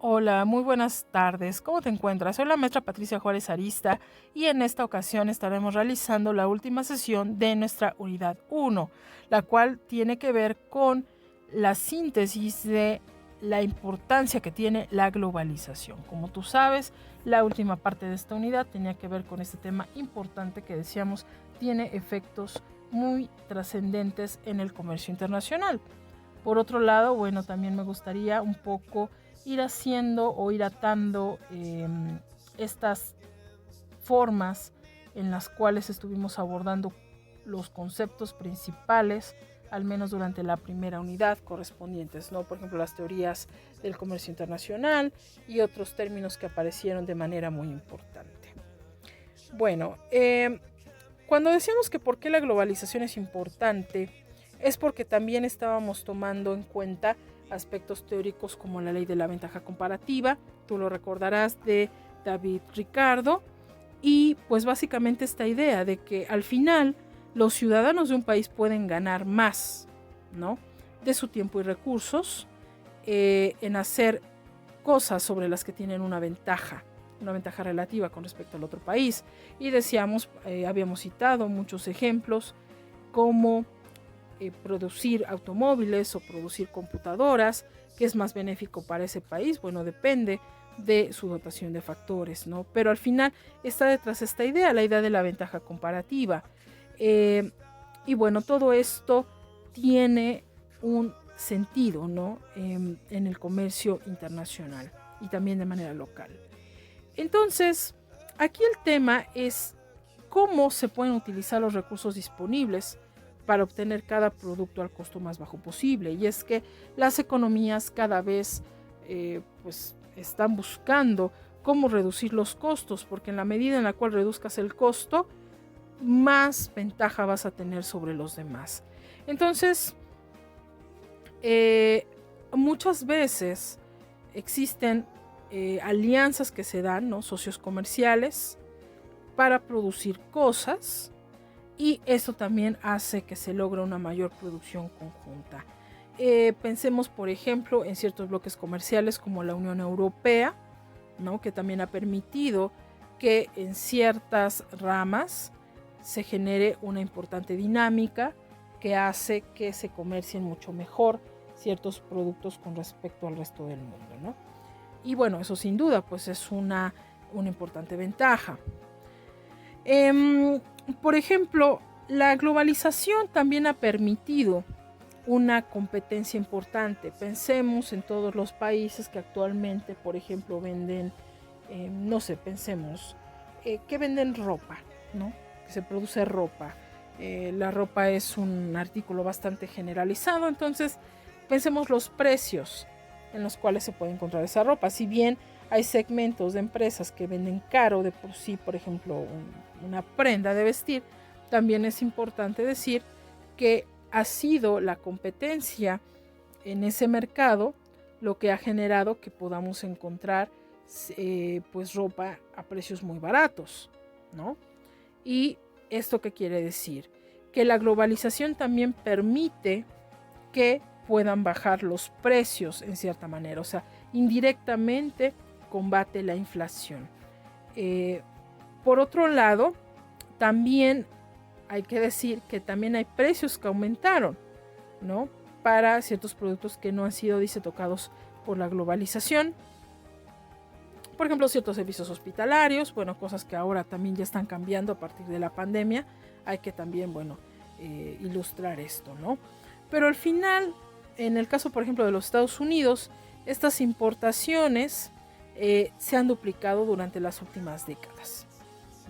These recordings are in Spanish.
Hola, muy buenas tardes. ¿Cómo te encuentras? Soy la maestra Patricia Juárez Arista y en esta ocasión estaremos realizando la última sesión de nuestra unidad 1, la cual tiene que ver con la síntesis de la importancia que tiene la globalización. Como tú sabes, la última parte de esta unidad tenía que ver con este tema importante que decíamos tiene efectos muy trascendentes en el comercio internacional. Por otro lado, bueno, también me gustaría un poco ir haciendo o ir atando estas formas en las cuales estuvimos abordando los conceptos principales, al menos durante la primera unidad correspondientes, ¿no? Por ejemplo, las teorías del comercio internacional y otros términos que aparecieron de manera muy importante. Bueno, cuando decíamos que por qué la globalización es importante, es porque también estábamos tomando en cuenta aspectos teóricos como la ley de la ventaja comparativa, tú lo recordarás, de David Ricardo, y pues básicamente esta idea de que al final los ciudadanos de un país pueden ganar más, ¿no?, de su tiempo y recursos en hacer cosas sobre las que tienen una ventaja relativa con respecto al otro país. Y decíamos, habíamos citado muchos ejemplos como producir automóviles o producir computadoras, que es más benéfico para ese país. Bueno, depende de su dotación de factores, ¿no? Pero al final está detrás esta idea, la idea de la ventaja comparativa. Y bueno, todo esto tiene un sentido, ¿no?, en el comercio internacional y también de manera local. Entonces, aquí el tema es cómo se pueden utilizar los recursos disponibles para obtener cada producto al costo más bajo posible. Y es que las economías cada vez pues están buscando cómo reducir los costos, porque en la medida en la cual reduzcas el costo, más ventaja vas a tener sobre los demás. Entonces, muchas veces existen alianzas que se dan, ¿no?, socios comerciales, para producir cosas, y esto también hace que se logre una mayor producción conjunta. Pensemos, por ejemplo, en ciertos bloques comerciales como la Unión Europea, ¿no?, que también ha permitido que en ciertas ramas se genere una importante dinámica que hace que se comercien mucho mejor ciertos productos con respecto al resto del mundo, ¿no? Y bueno, eso sin duda pues es una importante ventaja. Por ejemplo, la globalización también ha permitido una competencia importante. Pensemos en todos los países que actualmente, por ejemplo, venden, no sé, pensemos, que venden ropa, ¿no?, que se produce ropa. La ropa es un artículo bastante generalizado, entonces pensemos los precios en los cuales se puede encontrar esa ropa. Si bien hay segmentos de empresas que venden caro de por sí, por ejemplo, una prenda de vestir, también es importante decir que ha sido la competencia en ese mercado lo que ha generado que podamos encontrar pues ropa a precios muy baratos, ¿no? ¿Y esto qué quiere decir? Que la globalización también permite que puedan bajar los precios en cierta manera, o sea, indirectamente combate la inflación. Por otro lado, también hay que decir que también hay precios que aumentaron, ¿no?, para ciertos productos que no han sido, dice, tocados por la globalización. Por ejemplo, ciertos servicios hospitalarios, bueno, cosas que ahora también ya están cambiando a partir de la pandemia. Hay que también, bueno, ilustrar esto, ¿no? Pero al final, en el caso, por ejemplo, de los Estados Unidos, estas importaciones se han duplicado durante las últimas décadas,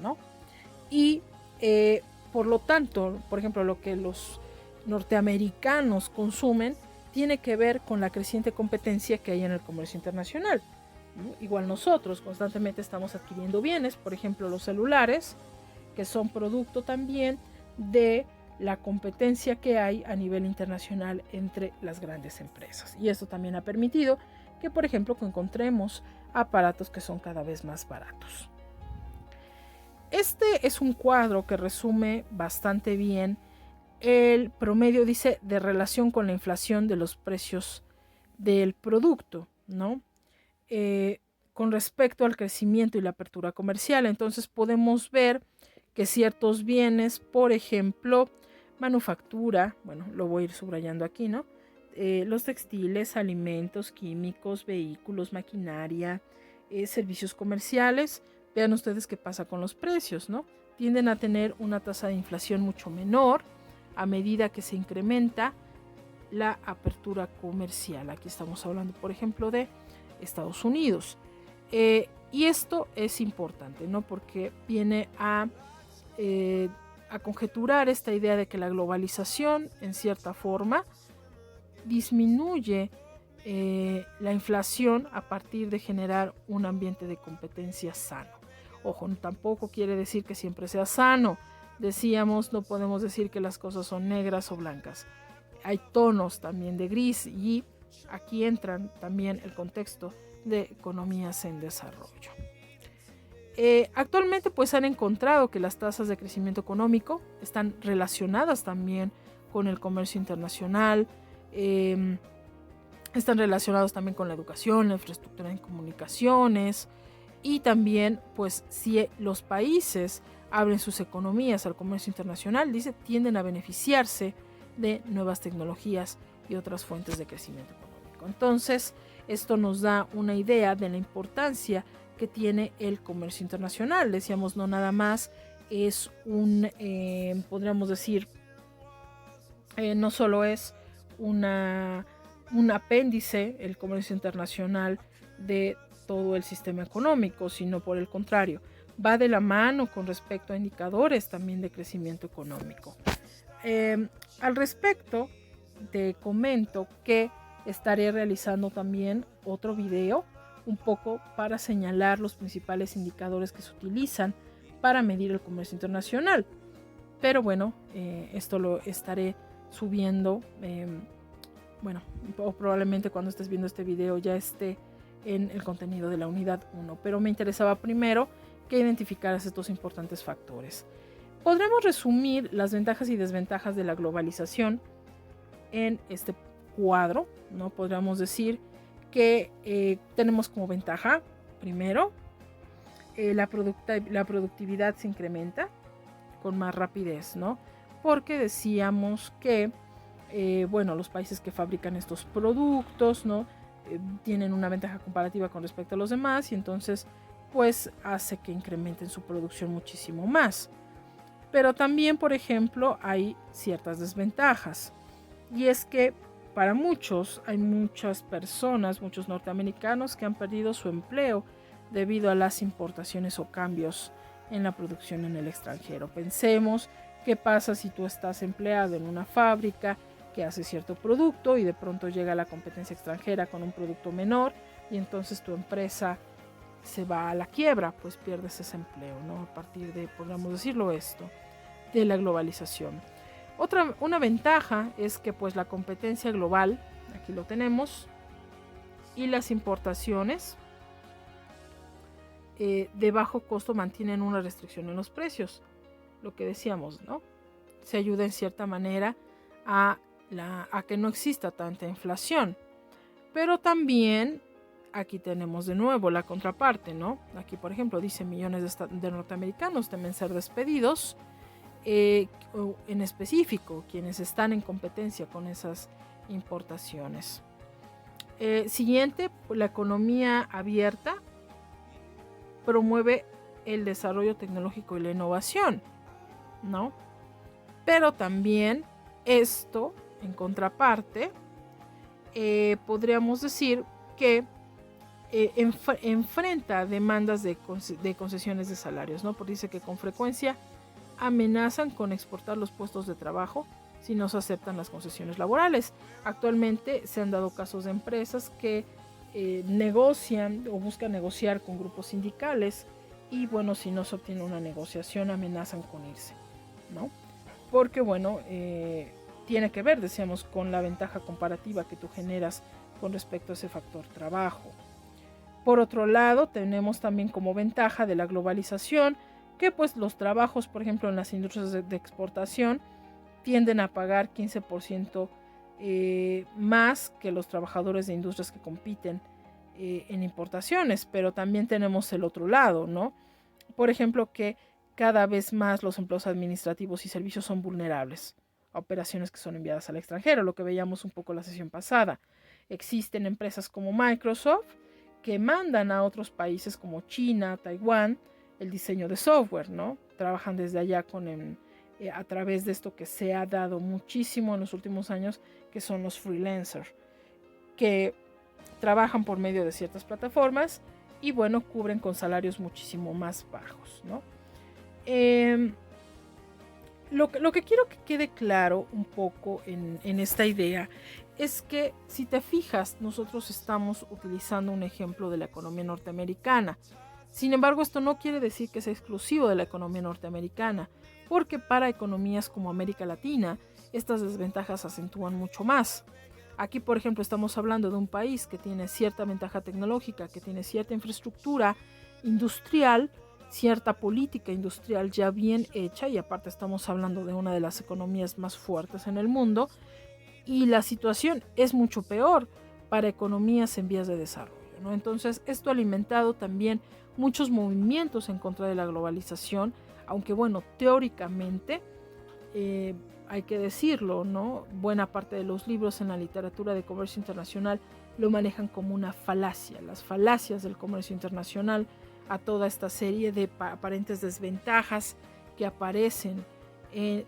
¿no? Y por lo tanto, por ejemplo, lo que los norteamericanos consumen tiene que ver con la creciente competencia que hay en el comercio internacional, ¿no? Igual nosotros constantemente estamos adquiriendo bienes, por ejemplo, los celulares, que son producto también de la competencia que hay a nivel internacional entre las grandes empresas. Y esto también ha permitido que, por ejemplo, encontremos aparatos que son cada vez más baratos. Este es un cuadro que resume bastante bien el promedio, dice, de relación con la inflación de los precios del producto, ¿no? con respecto al crecimiento y la apertura comercial. Entonces podemos ver que ciertos bienes, por ejemplo, manufactura, bueno, lo voy a ir subrayando aquí, ¿no? Los textiles, alimentos, químicos, vehículos, maquinaria, servicios comerciales, vean ustedes qué pasa con los precios, ¿no? Tienden a tener una tasa de inflación mucho menor a medida que se incrementa la apertura comercial. Aquí estamos hablando, por ejemplo, de Estados Unidos. Y esto es importante, ¿no? Porque viene a conjeturar esta idea de que la globalización, en cierta forma, disminuye la inflación a partir de generar un ambiente de competencia sano. Ojo, tampoco quiere decir que siempre sea sano. Decíamos, no podemos decir que las cosas son negras o blancas. Hay tonos también de gris y aquí entran también el contexto de economías en desarrollo. Actualmente pues han encontrado que las tasas de crecimiento económico están relacionadas también con el comercio internacional, están relacionados también con la educación, la infraestructura en comunicaciones y también pues si los países abren sus economías al comercio internacional, tienden a beneficiarse de nuevas tecnologías y otras fuentes de crecimiento económico. Entonces, esto nos da una idea de la importancia que tiene el comercio internacional. Decíamos, no nada más es podríamos decir, no solo es un apéndice el comercio internacional de todo el sistema económico, sino por el contrario, va de la mano con respecto a indicadores también de crecimiento económico. Al respecto, te comento que estaré realizando también otro video un poco para señalar los principales indicadores que se utilizan para medir el comercio internacional. Pero bueno, esto lo estaré subiendo, o probablemente cuando estés viendo este video ya esté en el contenido de la unidad 1. Pero me interesaba primero que identificaras estos importantes factores. Podremos resumir las ventajas y desventajas de la globalización en este cuadro, ¿no? Podríamos decir que tenemos como ventaja, primero, la productividad se incrementa con más rapidez, ¿no? Porque decíamos que, los países que fabrican estos productos, ¿no? Tienen una ventaja comparativa con respecto a los demás y entonces, pues, hace que incrementen su producción muchísimo más. Pero también, por ejemplo, hay ciertas desventajas. Y es que para muchos, hay muchas personas, muchos norteamericanos que han perdido su empleo debido a las importaciones o cambios en la producción en el extranjero. Pensemos qué pasa si tú estás empleado en una fábrica que hace cierto producto y de pronto llega la competencia extranjera con un producto menor y entonces tu empresa se va a la quiebra, pues pierdes ese empleo, ¿no? A partir de, podríamos decirlo esto, de la globalización. Una ventaja es que pues la competencia global, aquí lo tenemos, y las importaciones de bajo costo mantienen una restricción en los precios. Lo que decíamos, ¿no? Se ayuda en cierta manera a que no exista tanta inflación. Pero también aquí tenemos de nuevo la contraparte, ¿no? Aquí, por ejemplo, dice millones de norteamericanos temen ser despedidos. En específico, quienes están en competencia con esas importaciones. Siguiente, la economía abierta promueve el desarrollo tecnológico y la innovación, ¿no? Pero también esto, en contraparte, podríamos decir que enfrenta demandas de concesiones de salarios, ¿no? Porque dice que con frecuencia amenazan con exportar los puestos de trabajo si no se aceptan las concesiones laborales. Actualmente se han dado casos de empresas que negocian o buscan negociar con grupos sindicales y bueno, si no se obtiene una negociación amenazan con irse, ¿no? Porque bueno, tiene que ver, decíamos, con la ventaja comparativa que tú generas con respecto a ese factor trabajo. Por otro lado, tenemos también como ventaja de la globalización que pues los trabajos, por ejemplo, en las industrias de exportación tienden a pagar 15% más que los trabajadores de industrias que compiten en importaciones, pero también tenemos el otro lado, ¿no? Por ejemplo, que cada vez más los empleos administrativos y servicios son vulnerables a operaciones que son enviadas al extranjero, lo que veíamos un poco la sesión pasada. Existen empresas como Microsoft que mandan a otros países como China, Taiwán, el diseño de software, ¿no? Trabajan desde allá a través de esto que se ha dado muchísimo en los últimos años, que son los freelancers, que trabajan por medio de ciertas plataformas y bueno, cubren con salarios muchísimo más bajos, ¿no? Lo que quiero que quede claro un poco en esta idea es que si te fijas, nosotros estamos utilizando un ejemplo de la economía norteamericana. Sin embargo, esto no quiere decir que sea exclusivo de la economía norteamericana, porque para economías como América Latina, estas desventajas acentúan mucho más. Aquí, por ejemplo, estamos hablando de un país que tiene cierta ventaja tecnológica, que tiene cierta infraestructura industrial, cierta política industrial ya bien hecha, y aparte estamos hablando de una de las economías más fuertes en el mundo, y la situación es mucho peor para economías en vías de desarrollo, ¿no? Entonces, esto ha alimentado también muchos movimientos en contra de la globalización, aunque bueno, teóricamente, hay que decirlo, ¿no? Buena parte de los libros en la literatura de comercio internacional lo manejan como una falacia, las falacias del comercio internacional, a toda esta serie de aparentes desventajas que aparecen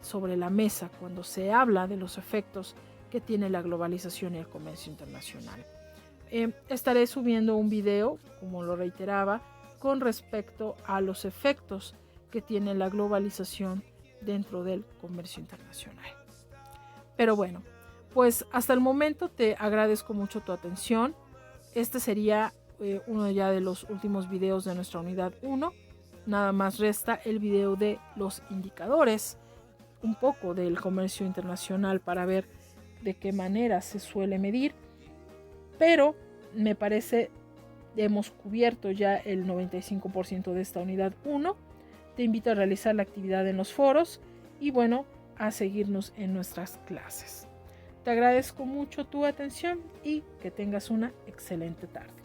sobre la mesa cuando se habla de los efectos que tiene la globalización y el comercio internacional. Estaré subiendo un video, como lo reiteraba, con respecto a los efectos que tiene la globalización dentro del comercio internacional. Pero bueno, pues hasta el momento te agradezco mucho tu atención. Este sería uno ya de los últimos videos de nuestra unidad 1. Nada más resta el video de los indicadores, un poco del comercio internacional para ver de qué manera se suele medir, pero me parece hemos cubierto ya el 95% de esta unidad 1. Te invito a realizar la actividad en los foros y bueno, a seguirnos en nuestras clases. Te agradezco mucho tu atención y que tengas una excelente tarde.